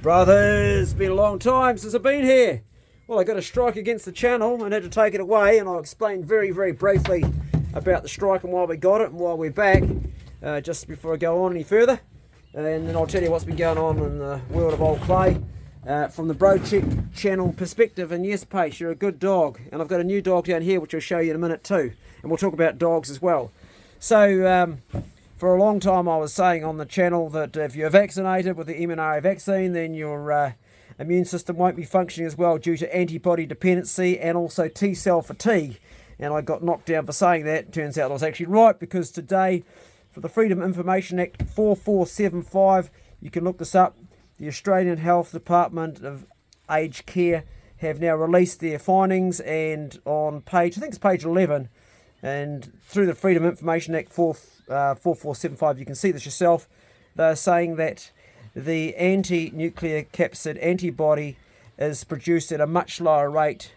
Brothers, it's been a long time since I've been here. Well, I got a strike against the channel and had to take it away, and I'll explain very briefly about the strike and why we got it and why we're back, just before I go on any further. And then I'll tell you what's been going on in the world of old Clay from the brocheck channel perspective. And yes, Pace, you're a good dog, and I've got a new dog down here which I'll show you in a minute too, and we'll talk about dogs as well. So for a long time I was saying on the channel that if you're vaccinated with the mRNA vaccine, then your immune system won't be functioning as well due to antibody dependency and also T-cell fatigue. And I got knocked down for saying that. It turns out I was actually right, because today, for the Freedom Information Act 4475, you can look this up, the Australian Health Department of Aged Care have now released their findings, and on page, I think it's page 11, and through the Freedom Information Act 4475, you can see this yourself, they're saying that the anti-nuclear capsid antibody is produced at a much lower rate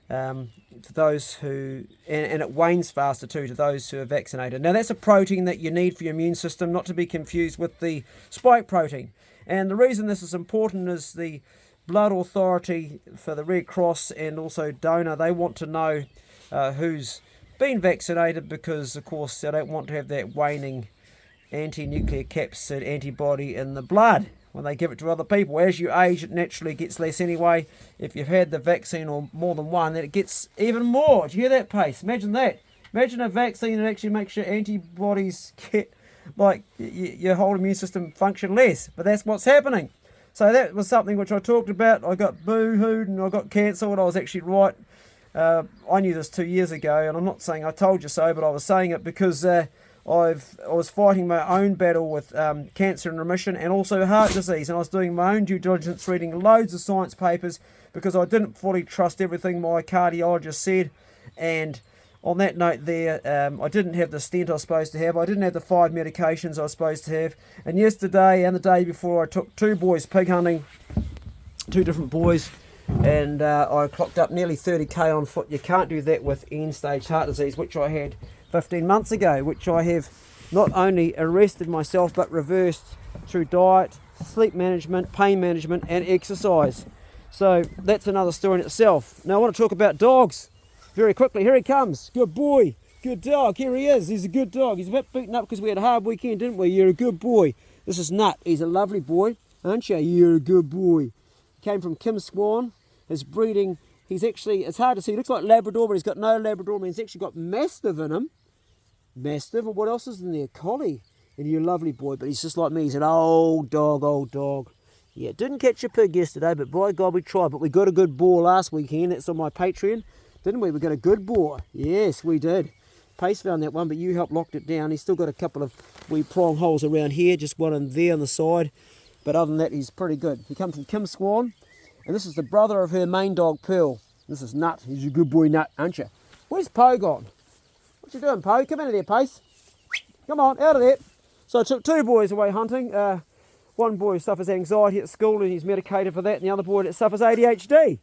to those who, and it wanes faster too, to those who are vaccinated. Now that's a protein that you need for your immune system, not to be confused with the spike protein. And the reason this is important is the Blood Authority for the Red Cross and also donor, they want to know who's been vaccinated, because of course they don't want to have that waning anti-nuclear capsid antibody in the blood when they give it to other people. As you age, it naturally gets less anyway. If you've had the vaccine or more than one, then it gets even more. Do you hear that, Pace? Imagine that. Imagine a vaccine that actually makes your antibodies get, like, your whole immune system function less. But that's what's happening. So that was something which I talked about. I got boo-hooed and I got cancelled. I was actually right. I knew this 2 years ago, and I'm not saying I told you so, but I was saying it because I was fighting my own battle with cancer in remission and also heart disease, and I was doing my own due diligence, reading loads of science papers, because I didn't fully trust everything my cardiologist said. And on that note there, I didn't have the stent I was supposed to have. I didn't have the 5 medications I was supposed to have. And yesterday and the day before, I took 2 boys pig hunting, 2 different boys, and I clocked up nearly 30k on foot. You can't do that with end-stage heart disease, which I had 15 months ago, which I have not only arrested myself but reversed through diet, sleep management, pain management and exercise. So that's another story in itself. Now I want to talk about dogs very quickly. Here he comes. Good boy. Good dog. Here he is. He's a good dog. He's a bit beaten up because we had a hard weekend, didn't we? You're a good boy. This is Nut. He's a lovely boy, aren't you? You're a good boy. Came from Kim Swan. His breeding, he's actually, it's hard to see, he looks like Labrador, but he's got no Labrador. I mean, he's actually got Mastiff in him. Mastiff, and what else is in there? Collie. And you're a lovely boy, but he's just like me. He's an old dog, old dog. Yeah, didn't catch a pig yesterday, but by God, we tried. But we got a good boar last weekend. That's on my Patreon, didn't we? We got a good boar. Yes, we did. Pace found that one, but you helped locked it down. He's still got a couple of wee prong holes around here, just one in there on the side. But other than that, he's pretty good. He comes from Kim Swan. And this is the brother of her main dog, Pearl. This is Nut. He's a good boy, Nut, aren't you? Where's Poe gone? What you doing, Poe? Come out of there, Pace. Come on, out of there. So I took 2 boys away hunting. One boy suffers anxiety at school and he's medicated for that, and the other boy that suffers ADHD.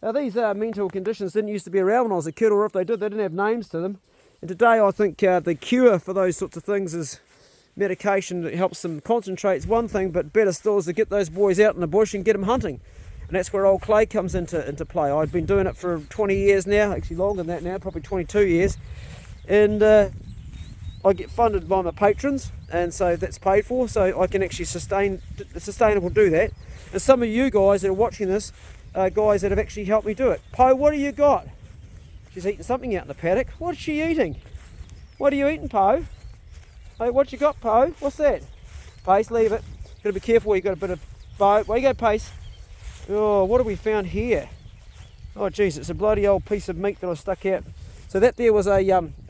Now, these mental conditions didn't used to be around when I was a kid, or if they did, they didn't have names to them. And today I think the cure for those sorts of things is medication that helps them concentrate. It's one thing, but better still is to get those boys out in the bush and get them hunting. And that's where old Clay comes into play. I've been doing it for 20 years now, actually longer than that now, probably 22 years. And I get funded by my patrons, and so that's paid for, so I can actually sustainable do that. And some of you guys that are watching this are guys that have actually helped me do it. Poe, what do you got? She's eating something out in the paddock. What's she eating? What are you eating, Poe? Hey, what you got, Poe? What's that? Pace, leave it. Got to be careful, you got a bit of boat. Where you go, Pace? Oh, what have we found here? Oh, geez, it's a bloody old piece of meat that I stuck out. So that there was a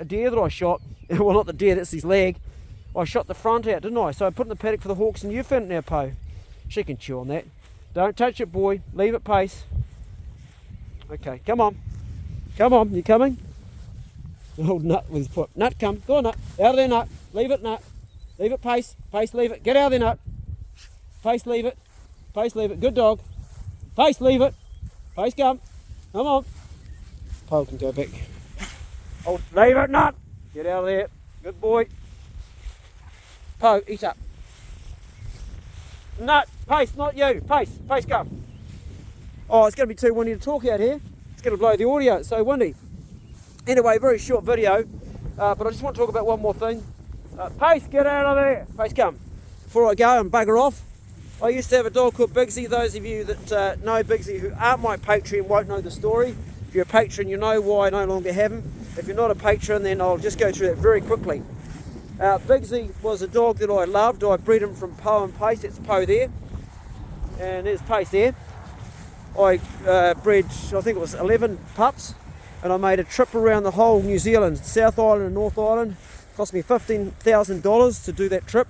deer that I shot. Well, not the deer, that's his leg. I shot the front out, didn't I? So I put it in the paddock for the hawks, and you found it now, Poe. She can chew on that. Don't touch it, boy. Leave it, Pace. Okay, come on. Come on, you coming? Old Nut with his foot. Nut, come. Go on, Nut. Out of there, Nut. Leave it, Nut. Leave it, Pace. Pace, leave it. Get out of there, Nut. Pace, leave it. Pace, leave it. Good dog. Pace, leave it. Pace, come. Come on. Poe can go back. Oh, leave it, Nut. Get out of there. Good boy. Poe, eat up. No, Pace, not you. Pace, go. Oh, it's going to be too windy to talk out here. It's going to blow the audio, it's so windy. Anyway, very short video, but I just want to talk about one more thing. Pace, get out of there. Pace, come. Before I go and bugger off, I used to have a dog called Bigsy. Those of you that know Bigsy who aren't my patron won't know the story. If you're a patron, you know why I no longer have him. If you're not a patron, then I'll just go through that very quickly. Bigsy was a dog that I loved. I bred him from Poe and Pace. It's Poe there, and there's Pace there. I bred, I think it was 11 pups, and I made a trip around the whole New Zealand, South Island and North Island. It cost me $15,000 to do that trip,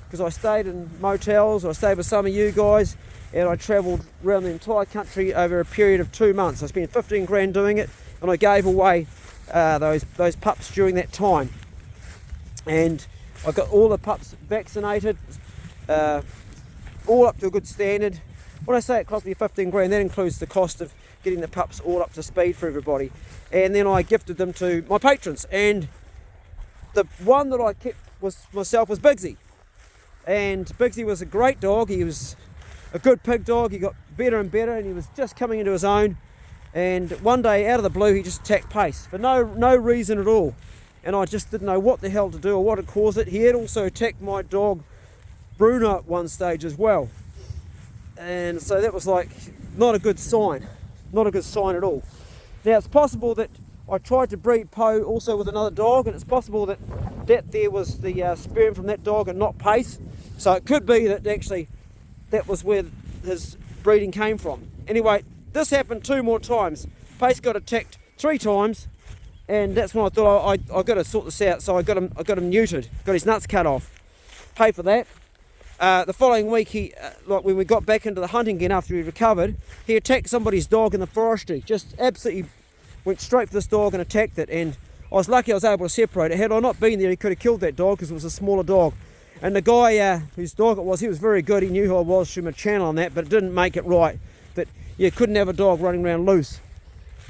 because I stayed in motels, I stayed with some of you guys, and I travelled around the entire country over a period of 2 months. I spent 15 grand doing it, and I gave away those pups during that time. And I got all the pups vaccinated, all up to a good standard. When I say it cost me 15 grand, that includes the cost of getting the pups all up to speed for everybody. And then I gifted them to my patrons. And the one that I kept myself was Bigsy. And Bigsy was a great dog. He was a good pig dog. He got better and better, and he was just coming into his own. And one day, out of the blue, he just attacked Pace for no reason at all. And I just didn't know what the hell to do or what had caused it. He had also attacked my dog Bruno at one stage as well. And so that was like not a good sign. Not a good sign at all. Now it's possible that I tried to breed Poe also with another dog, and it's possible that there was the sperm from that dog and not Pace. So it could be that actually that was where his breeding came from. Anyway, this happened 2 more times. Pace got attacked 3 times, and that's when I thought I got to sort this out. So I got him neutered, got his nuts cut off. Pay for that. The following week, he, like when we got back into the hunting again after he recovered, he attacked somebody's dog in the forestry. Just absolutely went straight for this dog and attacked it. And I was lucky I was able to separate it. Had I not been there, he could have killed that dog because it was a smaller dog. And the guy whose dog it was, he was very good. He knew who I was through my channel on that, but it didn't make it right. That you couldn't have a dog running around loose.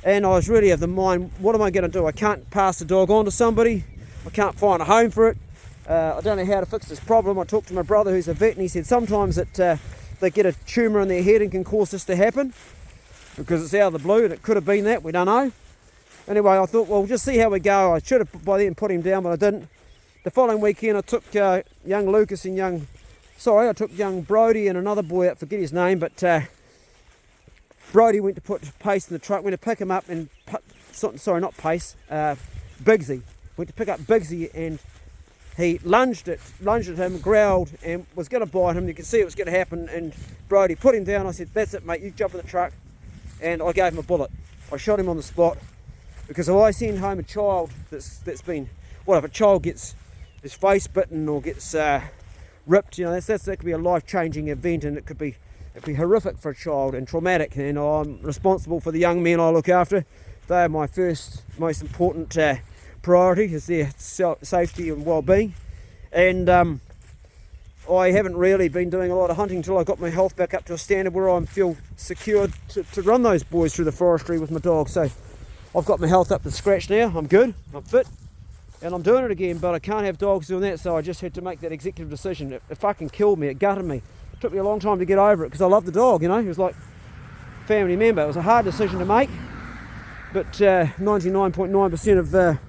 And I was really of the mind, what am I going to do? I can't pass the dog on to somebody. I can't find a home for it. I don't know how to fix this problem. I talked to my brother who's a vet, and he said sometimes that they get a tumour in their head and can cause this to happen because it's out of the blue, and it could have been that, we don't know. Anyway, I thought, well, just see how we go. I should have by then put him down, but I didn't. The following weekend I took young Lucas and I took young Brody and another boy, I forget his name, but Brody went to put Pace in the truck, went to pick him up, and not Pace, Bigsy. Went to pick up Bigsy, and he lunged at him, growled, and was going to bite him. You could see it was going to happen, and Brody put him down. I said, that's it, mate, you jump in the truck. And I gave him a bullet. I shot him on the spot, because if I send home a child that's been, if a child gets his face bitten or gets ripped, that could be a life-changing event, and it'd be horrific for a child and traumatic. And I'm responsible for the young men I look after. They are my first, most important priority, is their safety and well-being. And I haven't really been doing a lot of hunting until I got my health back up to a standard where I feel secure to run those boys through the forestry with my dog. So I've got my health up to scratch now. I'm good, I'm fit, and I'm doing it again, but I can't have dogs doing that, so I just had to make that executive decision. It fucking killed me, it gutted me. It took me a long time to get over it because I love the dog, he was like a family member. It was a hard decision to make, but 99.9% of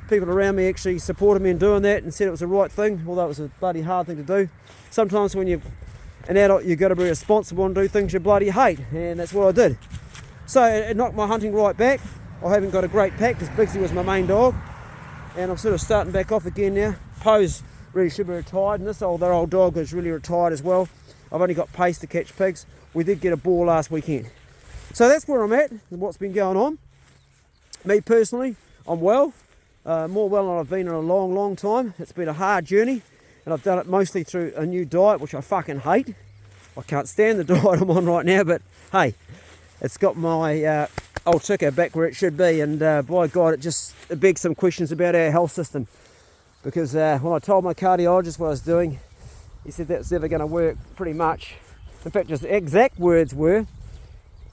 people around me actually supported me in doing that and said it was the right thing, although it was a bloody hard thing to do. Sometimes when you're an adult, you've got to be responsible and do things you bloody hate, and that's what I did. So it knocked my hunting right back. I haven't got a great pack because Bigsy was my main dog, and I'm sort of starting back off again now. Poe's really should be retired, and their old dog is really retired as well. I've only got Pace to catch pigs. We did get a boar last weekend. So that's where I'm at and what's been going on. Me personally, I'm well. More well than I've been in a long, long time. It's been a hard journey, and I've done it mostly through a new diet, which I fucking hate. I can't stand the diet I'm on right now, but hey, it's got my old ticker back where it should be, and by God, it begs some questions about our health system. Because when I told my cardiologist what I was doing, he said that's never going to work, pretty much. In fact, his exact words were,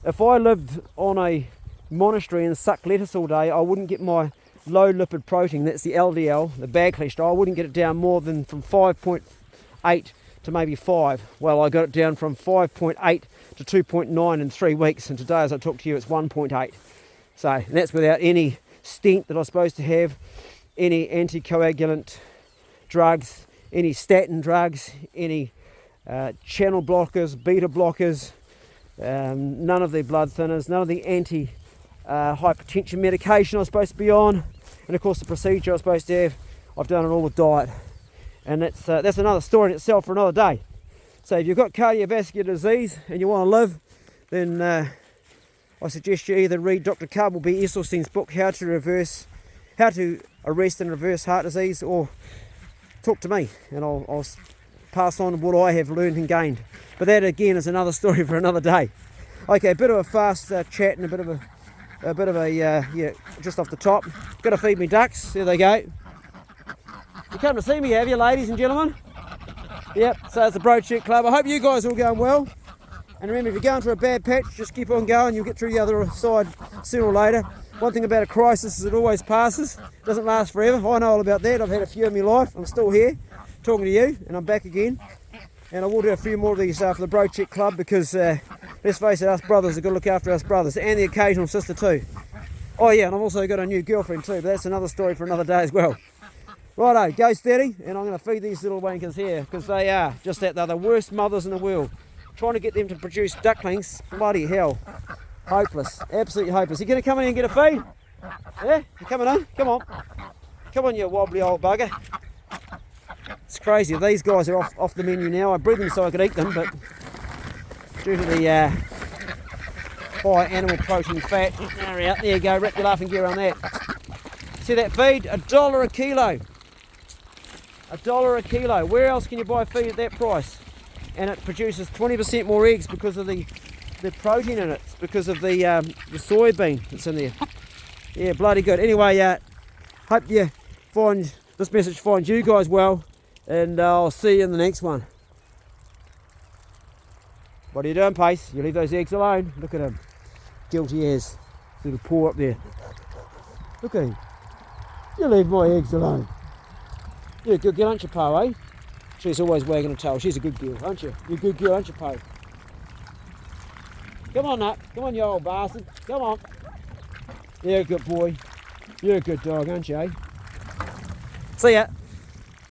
if I lived on a monastery and sucked lettuce all day, I wouldn't get my low lipid protein, that's the LDL, the bad cholesterol, I wouldn't get it down more than from 5.8 to to maybe 5. Well, I got it down from 5.8 to 2.9 in 3 weeks, and today as I talk to you it's 1.8. So, and that's without any stent that I'm supposed to have, any anticoagulant drugs, any statin drugs, any channel blockers, beta blockers, none of the blood thinners, none of the anti-hypertension medication I was supposed to be on, and of course the procedure I was supposed to have, I've done it all with diet. And that's another story in itself for another day. So if you've got cardiovascular disease and you want to live, then I suggest you either read Dr. Carmel B. Esselstyn's book, How to Arrest and Reverse Heart Disease, or talk to me and I'll pass on what I have learned and gained. But that again is another story for another day. Okay, a bit of a fast chat and a bit of a yeah, just off the top. Got to feed me ducks. There they go. You come to see me, have you, ladies and gentlemen? Yep. So it's the Brocheck Club. I hope you guys are all going well. And remember, if you're going through a bad patch, just keep on going. You'll get through the other side sooner or later. One thing about a crisis is it always passes. It doesn't last forever. I know all about that. I've had a few in my life. I'm still here talking to you, and I'm back again. And I will do a few more of these for the Brocheck Club because, let's face it, us brothers have got to look after us brothers, and the occasional sister too. Oh yeah, and I've also got a new girlfriend too, but that's another story for another day as well. Righto, go steady, and I'm going to feed these little wankers here because they are just that. They're the worst mothers in the world. Trying to get them to produce ducklings, bloody hell. Hopeless, absolutely hopeless. You going to come in and get a feed? Yeah, you coming on? Come on. Come on, you wobbly old bugger. It's crazy. These guys are off the menu now. I bred them so I could eat them, but due to the high animal protein fat, they're out. There you go, wrap your laughing gear on that. See that feed? $1 a kilo. $1 a kilo. Where else can you buy feed at that price? And it produces 20% more eggs because of the protein in it. It's because of the soybean that's in there. Yeah, bloody good. Anyway, hope you find this message finds you guys well, and I'll see you in the next one. What are you doing, Pace? You leave those eggs alone. Look at him. Guilty as. Little paw up there. Look at him. You leave my eggs alone. You're a good girl, aren't you, Po, eh? She's always wagging her tail. She's a good girl, aren't you? You're a good girl, aren't you, Po? Come on, Nut. Come on, you old bastard. Come on. You're a good boy. You're a good dog, aren't you, eh? See ya.